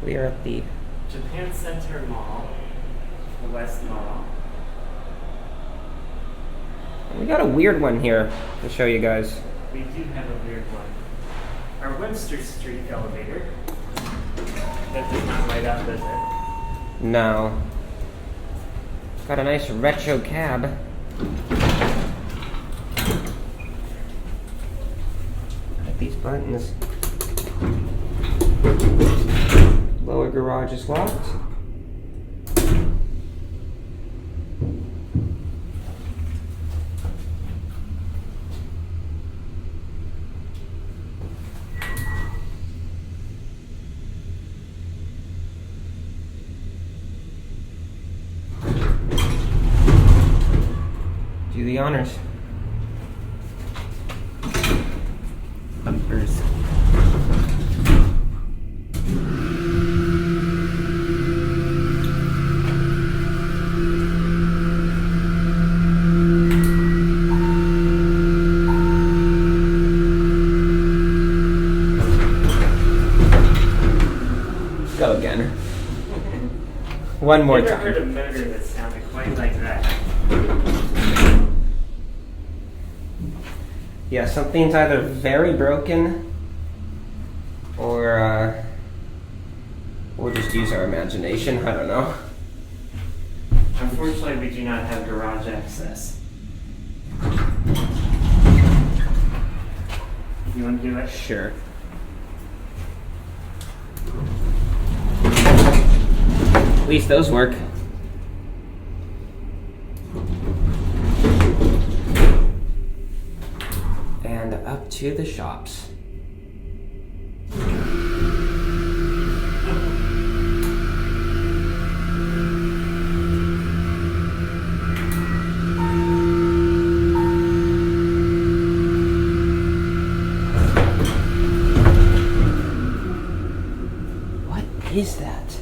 We are at the Japan Center Mall, the West Mall. We got a weird one here to show you guys. We do have a weird one. Our Webster Street elevator. That does not light up, does it? No. Got a nice retro cab. Got these buttons. Lower garage is locked. Do the honors. Bumpers. Go again. One more I've never time. heard a motor that sounded quite like that. Yeah, something's either very broken or we'll just use our imagination. I don't know. Unfortunately, we do not have garage access. You want to do it? Sure. At least those work. And up to the shops. What is that?